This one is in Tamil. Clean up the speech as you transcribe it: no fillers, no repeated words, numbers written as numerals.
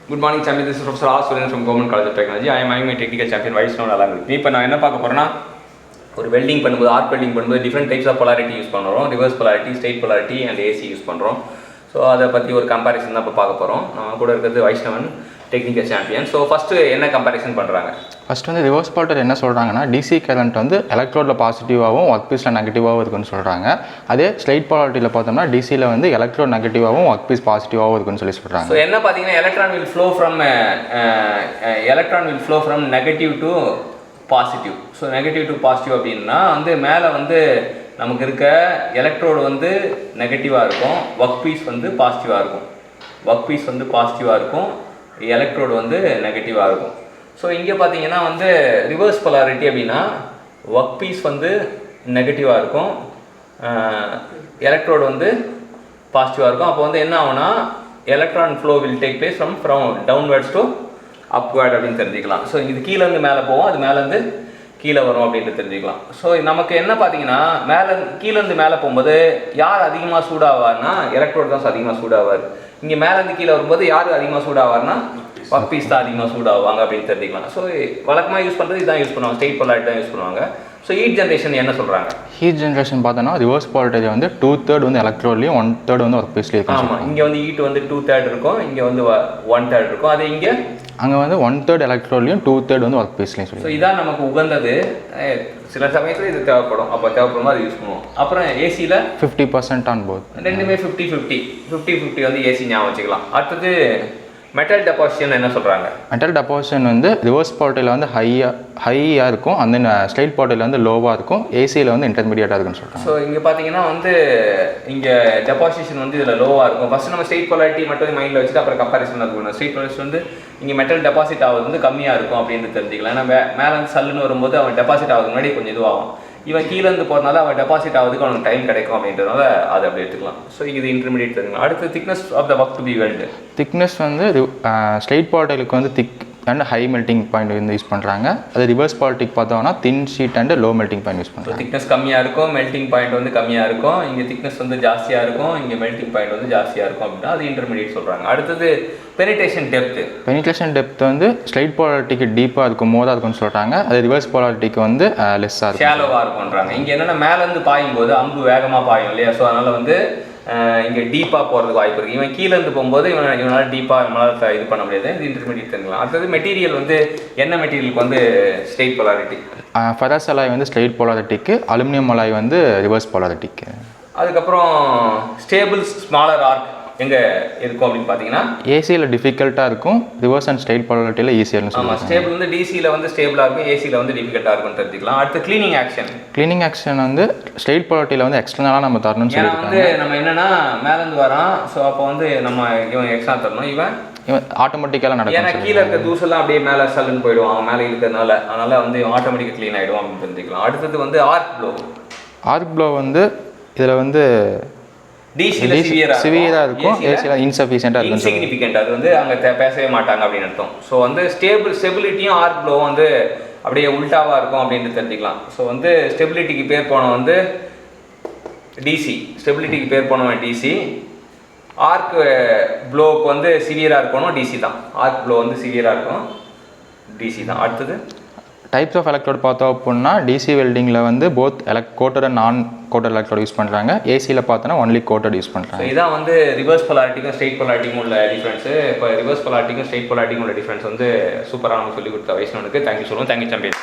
Good morning, champion. This is Professor R. Suren from Government College of Technology. I am having my technical champion Vaishnav along with me. இப்போ நான் என்ன பார்க்க போறேன்னா ஒரு வெல்டிங் பண்ணும்போது ஆர்க் வெல்டிங் பண்ணும்போது different types of polarity use பண்ணுறோம். Reverse polarity, straight polarity and AC use பண்ணுறோம். ஸோ அதை பற்றி ஒரு கம்பேரிசன் தான் இப்போ பார்க்க போகிறோம். நம்ம கூட இருக்கிறது வைஷ்ணவன் டெக்னிக்கல் சாம்பியன். ஸோ ஃபஸ்ட்டு என்ன கம்பேரிசன் பண்ணுறாங்க? ஃபஸ்ட் வந்து ரிவர்ஸ் பால்டர் என்ன சொல்கிறாங்கன்னா டிசி கரண்ட் வந்து எலக்ட்ரோடில் பாசிட்டிவாகவும் ஒர்க் பீஸில் நெகட்டிவாகவும் இருக்குன்னு சொல்கிறாங்க. அதே ஸ்ட்ரெயிட் பாலாரிட்டியில் பார்த்தோம்னா டிசியில் வந்து எலக்ட்ரோட் நெகட்டிவாகவும் ஒர்க் பீஸ் பாசிட்டிவாகவும் இருக்குன்னு சொல்கிறாங்க. ஸோ என்ன பார்த்தீங்கன்னா electron will flow from negative to positive. So negative to positive அப்படின்னா வந்து மேலே வந்து நமக்கு இருக்க எலக்ட்ரோடு வந்து நெகட்டிவாக இருக்கும், ஒர்க் பீஸ் வந்து பாசிட்டிவாக இருக்கும், எலக்ட்ரோடு வந்து நெகட்டிவாக இருக்கும். ஸோ இங்கே பார்த்தீங்கன்னா வந்து ரிவர்ஸ் polarity அப்படின்னா ஒர்க் பீஸ் வந்து நெகட்டிவாக இருக்கும், எலக்ட்ரோடு வந்து பாசிட்டிவாக இருக்கும். அப்போ வந்து என்ன ஆகும்னா electron flow will take place from downwards to upward அப்படின்னு தெரிஞ்சுக்கலாம். ஸோ இது கீழேருந்து மேலே போகும், அது மேலேருந்து கீழே வரும் அப்படின்ட்டு தெரிஞ்சுக்கலாம். ஸோ நமக்கு என்ன பார்த்தீங்கன்னா கீழேருந்து மேலே போகும்போது யார் அதிகமாக சூடாவார்னா எலக்ட்ரோடு தான் அதிகமாக சூடாவார். இங்கே மேலேருந்து கீழே வரும்போது யார் அதிகமாக சூடாவார்னா ஒர்க் பீஸ் தான் அதிகமாக சூடாவாங்க அப்படின்னு தெரிஞ்சுக்கலாம். ஸோ வழக்கமாக யூஸ் பண்ணுறது இதான் யூஸ் பண்ணுவாங்க, ஸ்ட்ரெயிட் polarity தான் யூஸ் பண்ணுவாங்க. ஸோ ஹீட் ஜென்ரேஷன் என்ன சொல்கிறாங்க? ஹீட் ஜென்ரேஷன் பார்த்தோன்னா ரிவர்ஸ் பாலிட்டி வந்து 2/3 வந்து எலக்ட்ரோட்லையும் 1/3 வந்து ஒர்க் பீஸ்லேயும் இருக்கும். ஆமாம், இங்கே வந்து ஹீட் வந்து 2/3 இருக்கும், இங்கே வந்து 1/3 இருக்கும். அது இங்கே அங்கே வந்து 1/3 எலக்ட்ரோட்லையும் 2/3 வந்து ஒர்க் பீஸ்லையும் சொல்லி. ஸோ இதான் நமக்கு உகந்தது. சில சமயத்தில் இது தேவைப்படும், அப்போ தேவைப்படும் அது யூஸ் பண்ணுவோம். அப்புறம் ஏசியில் 50% ஆன் போத், ரெண்டுமே 50-50 வந்து ஏசி ஞாபகம் வச்சுக்கலாம். அடுத்தது மெட்டல் டெபாசிஷன் என்ன சொல்கிறாங்க? மெட்டல் டெபாசிஷன் வந்து ரிவர்ஸ் பாலிட்டியில் வந்து ஹையாக இருக்கும், அந்த ஸ்ட்ரெயிட் பாலிட்டியில் வந்து லோவாக இருக்கும், ஏசியில் வந்து இன்டர்மீடியட்டாக இருக்குன்னு சொல்கிறாங்க. ஸோ இங்கே பார்த்தீங்கன்னா வந்து இங்கே டெபாசிஷன் வந்து இதில் லோவாக இருக்கும். ஃபஸ்ட்டு நம்ம ஸ்ட்ரெயிட் polarity மட்டும் மைண்டில் வச்சுட்டு அப்புறம் கம்பேரிசன் இருக்கணும். ஸ்ட்ரெயிட் polarity வந்து இங்கே மெட்டல் டெபாசிட் ஆகுது வந்து கம்மியாக இருக்கும் அப்படின்னு தெரிஞ்சுக்கலாம். ஏன்னா மேலே வந்து சல்லுன்னு வரும்போது அவன் டெபாசிட் ஆகுது முன்னாடி கொஞ்சம் இதுவாகும், இவன் கீழேருந்து போகிறனால அவன் டெபாசிட் ஆகுதுக்கு அவனுக்கு டைம் கிடைக்கும் அப்படின்றதுனால அதை அப்படி எடுத்துக்கலாம். ஸோ இது இன்டர்மீடியட் தெரிஞ்சுக்கலாம். அடுத்து thickness of the work to be weld. Thickness வந்து ஸ்ட்ரெயிட் பாலிட்டிக்கு வந்து thick and high melting point வந்து யூஸ் பண்ணுறாங்க. அது ரிவர்ஸ் பாலிட்டிக் பார்த்தோம்னா thin sheet and low melting point use பண்ணுறாங்க. திக்னஸ் கம்மியாக இருக்கும், மெல்டிங் பாயிண்ட் வந்து கம்மியாக இருக்கும். இங்கே திக்னஸ் வந்து ஜாஸ்தியாக இருக்கும், இங்கே மெல்டிங் பாயிண்ட் வந்து ஜாஸ்தியாக இருக்கும் அப்படின்னா அது இன்டர்மீடியட் சொல்கிறாங்க. அடுத்தது பெனிட்ரேஷன் டெப்த் வந்து ஸ்ட்ரெயிட் பாலிட்டிக்கு டீப்பாக இருக்கும், மோதாக இருக்கும்னு சொல்கிறாங்க. அது ரிவர்ஸ் பாலிட்டிக்கு வந்து லெஸ்ஸாக இருக்கும், ஷாலோவாக இருக்கும்ன்றாங்க. இங்கே என்னென்னா மேலேருந்து பாயும்போது அம்பு வேகமாக பாயும் இல்லையா, ஸோ அதனால் வந்து இங்கே டீப்பாக போகிறதுக்கு வாய்ப்பு இருக்குது. இவன் கீழேருந்து போகும்போது இவனால் டீப்பாக நம்மளால் இது பண்ண முடியாது. இது இன்டர்மீடியட் தெரிஞ்சுக்கலாம். அடுத்தது மெட்டீரியல் வந்து என்ன மெட்டீரியலுக்கு வந்து ஸ்ட்ரெயிட் polarity? ஃபெரஸ் அலாய் வந்து ஸ்ட்ரெயிட் polarity-க்கு, அலுமினியம் அலாய் வந்து ரிவர்ஸ் polarity-க்கு. அதுக்கப்புறம் ஸ்டேபிள் ஸ்மாலர் ஆர்க் எங்கே இருக்கும் அப்படின்னு பார்த்தீங்கன்னா ஏசியில் டிஃபிகல்ட்டாக இருக்கும், ரிவர்ஸ் அண்ட் ஸ்ட்ரெயிட் polarity-ல ஈஸியாக சொல்லுவாங்க. ஸ்டேபிள் வந்து டிசியில் வந்து ஸ்டேபிளாக இருக்கும், ஏசியில் வந்து டிஃபிகல்ட்டாக இருக்கும்னு தெரிஞ்சுக்கலாம். அடுத்து கிளீனிங் ஆக்ஷன் வந்து ஸ்ட்ரெயிட் polarity-ல வந்து எக்ஸ்டர்னலாக நம்ம தரணும்னு சொல்லியிருக்காங்க. வந்து நம்ம என்னன்னா மேலேருந்து வரான், ஸோ அப்போ வந்து நம்ம இவன் எக்ஸ்ட்ரா தரணும், இவன் ஆட்டோமேட்டிக்காக நடக்கும். ஏன்னா கீழே இருக்க தூசெல்லாம் அப்படியே மேலே சல்லுன்னு போயிடுவான் அவன் மேலே இருக்கிறதுனால, அதனால் வந்து ஆட்டோமேட்டிக்காக க்ளீன் ஆகிடும் அப்படின்னு தெரிஞ்சுக்கலாம். அடுத்தது வந்து ஆர்க் ப்ளோ வந்து இதில் வந்து சிவியராக இருக்கும், ஏசியில் இன்சஃபிஷியண்டாக இருக்கும், இன்சிக்னிஃபிகண்ட். அது வந்து அங்கே பேசவே மாட்டாங்க அப்படின்னு அர்த்தம். ஸோ வந்து ஸ்டெபிலிட்டியும் ஆர்க் ப்ளோ வந்து அப்படியே உல்டாவாக இருக்கும் அப்படின்னு தெரிஞ்சுக்கலாம். ஸோ வந்து ஸ்டெபிலிட்டிக்கு பேர் போனவன் வந்து டிசி, ஆர்க் ப்ளோவுக்கு வந்து சிவியராக இருக்கணும் டிசி தான். ஆர்க் ப்ளோ வந்து சிவியராக இருக்கும், டிசி தான். அடுத்தது டைப்ஸ் ஆஃப் எலக்ட்ரோட் பார்த்தோம் அப்படின்னா டிசி வெல்டிங்கில் வந்து போத் கோட்டட் அண்ட் நான் கோட்டட் எலக்ட்ரோட் யூஸ் பண்ணுறாங்க. ஏசியில் பார்த்தோன்னா ஒன்லி கோட்டட் யூஸ் பண்ணுறாங்க. இதான் வந்து ரிவர்ஸ் polarity-க்கும் ஸ்ட்ரெயிட் polarity-க்கும் உள்ள டிஃப்ரென்ஸு. இப்போ ரிவர்ஸ் polarity-க்கும் ஸ்ட்ரெயிட் polarity-க்கும் உள்ள டிஃப்ரென்ஸ் வந்து சூப்பராக நமக்கு சொல்லி கொடுத்த வைஷ்ணவனுக்கு தேங்க்யூ சொல்லுவோம். Thank you champion.